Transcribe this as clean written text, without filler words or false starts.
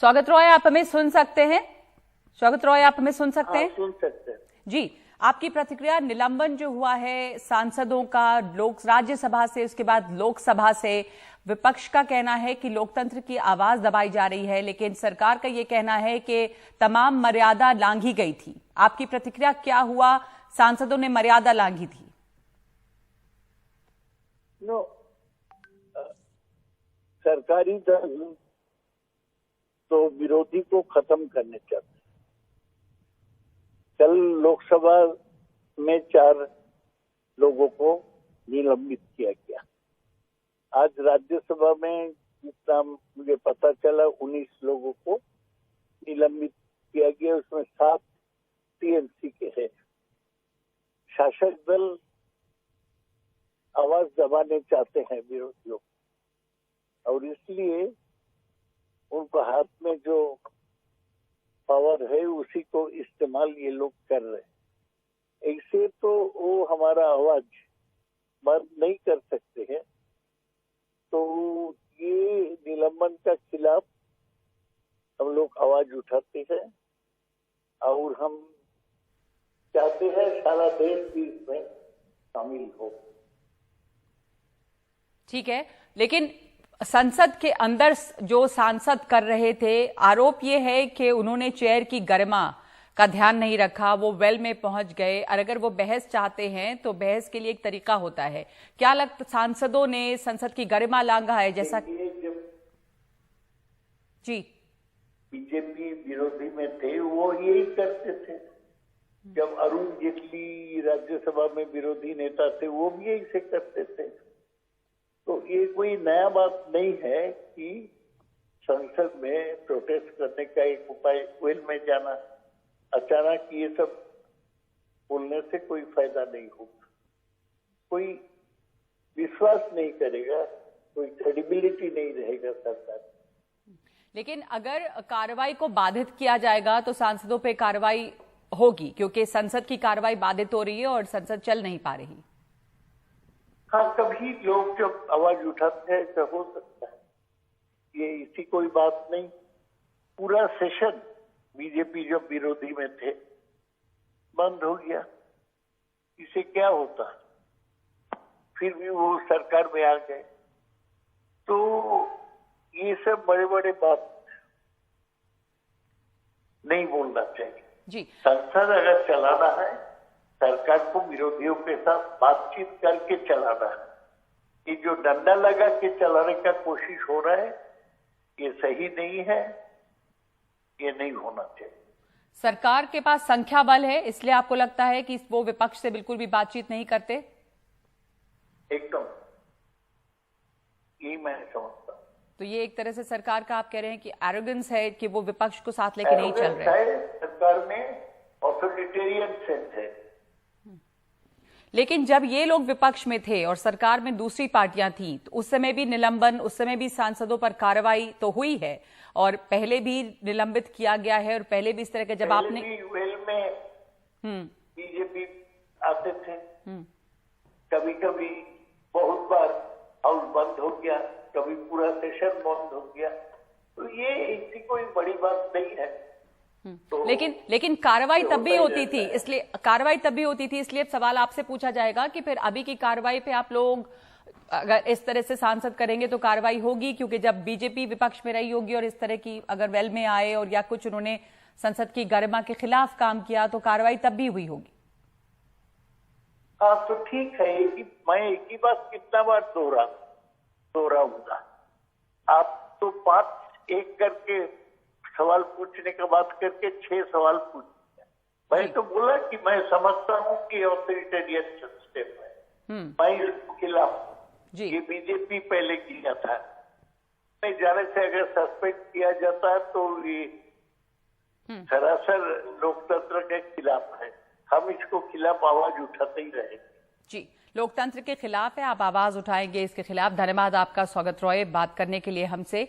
स्वागत रॉय, आप हमें सुन सकते हैं? स्वागत रॉय, आप हमें सुन सकते हैं? सुन सकते हैं जी। आपकी प्रतिक्रिया, निलंबन जो हुआ है सांसदों का लोक राज्यसभा से, उसके बाद लोकसभा से, विपक्ष का कहना है कि लोकतंत्र की आवाज दबाई जा रही है, लेकिन सरकार का यह कहना है कि तमाम मर्यादा लांघी गई थी। आपकी प्रतिक्रिया क्या हुआ? सांसदों ने मर्यादा लांघी थी। सरकारी दल तो विरोधी को खत्म करने चाहते। कल लोकसभा में 4 लोगों को निलंबित किया गया। आज राज्यसभा में जितना मुझे पता चला 19 लोगों को निलंबित किया गया, उसमें 7 टीएमसी के हैं। शासक दल आवाज दबाने चाहते हैं विरोधियों, और इसलिए उनको हाथ में जो पावर है उसी को इस्तेमाल ये लोग कर रहे हैं। ऐसे तो वो हमारा आवाज बंद नहीं कर सकते हैं। तो ये निलंबन का खिलाफ हम लोग आवाज उठाते हैं और हम चाहते हैं सारा देश भी इसमें शामिल हो। ठीक है, लेकिन संसद के अंदर जो सांसद कर रहे थे, आरोप ये है कि उन्होंने चेयर की गरिमा का ध्यान नहीं रखा, वो वेल में पहुंच गए। और अगर वो बहस चाहते हैं तो बहस के लिए एक तरीका होता है। क्या लगता, सांसदों ने संसद की गरिमा लांघा है? जैसा जी बीजेपी विरोधी में थे वो यही करते थे। जब अरुण जेटली राज्यसभा में विरोधी नेता थे वो भी यही से करते थे। तो ये कोई नया बात नहीं है कि संसद में प्रोटेस्ट करने का एक उपाय वेल में जाना। अचानक ये सब बोलने से कोई फायदा नहीं होगा, कोई विश्वास नहीं करेगा, कोई क्रेडिबिलिटी नहीं रहेगा सरकार। लेकिन अगर कार्रवाई को बाधित किया जाएगा तो सांसदों पे कार्रवाई होगी, क्योंकि संसद की कार्रवाई बाधित हो रही है और संसद चल नहीं पा रही। हाँ, कभी लोग जब आवाज उठाते हैं तो हो सकता है, ये इसी कोई बात नहीं। पूरा सेशन बीजेपी जब विरोधी में थे बंद हो गया, इसे क्या होता? फिर भी वो सरकार में आ गए। तो ये सब बड़े बड़े बात नहीं बोलना चाहिए जी। संसद अगर चलाना है, सरकार को विरोधियों के साथ बातचीत करके चलाना है। ये जो डंडा लगा के चलाने का कोशिश हो रहा है, ये सही नहीं है, ये नहीं होना चाहिए। सरकार के पास संख्या बल है, इसलिए आपको लगता है कि वो विपक्ष से बिल्कुल भी बातचीत नहीं करते? एकदम, यही मैं समझता हूँ। तो ये एक तरह से सरकार का आप कह रहे हैं कि एरोगेंस है कि वो विपक्ष को साथ लेके नहीं चल रहे। सरकार में ऑथोरिटेरियन सेंस है। लेकिन जब ये लोग विपक्ष में थे और सरकार में दूसरी पार्टियां थी, तो उस समय भी निलंबन, उस समय भी सांसदों पर कार्रवाई तो हुई है, और पहले भी निलंबित किया गया है, और पहले भी इस तरह के जब आपने वेल में बीजेपी आते थे, कभी कभी बहुत बार हाउस बंद हो गया, कभी पूरा सेशन बंद हो गया। तो ये ऐसी कोई बड़ी बात नहीं है। तो लेकिन कार्रवाई तब भी होती थी, इसलिए अब सवाल आपसे पूछा जाएगा कि फिर अभी की कार्रवाई पे आप लोग अगर इस तरह से सांसद करेंगे तो कार्रवाई होगी, क्योंकि जब बीजेपी विपक्ष में रही होगी और इस तरह की अगर वेल में आए और या कुछ उन्होंने संसद की गरिमा के खिलाफ काम किया तो कार्रवाई तब भी हुई होगी। हाँ, तो ठीक है। मैं एक ही बात कितना बार दोहराऊंगा। आप तो 5-1 करके सवाल पूछने का बात करके 6 सवाल पूछ। मैं तो बोला कि मैं समझता हूँ कि ऑथोरिटेरियन सिस्टम है, मैं इसके खिलाफ। ये बीजेपी पहले किया था, नहीं जाने से अगर सस्पेंड किया जाता है तो ये सरासर लोकतंत्र के खिलाफ है। हम इसको खिलाफ आवाज उठाते ही रहेंगे। जी, लोकतंत्र के खिलाफ है, आप आवाज उठाएंगे इसके खिलाफ। धन्यवाद आपका स्वागत रॉय, बात करने के लिए हमसे।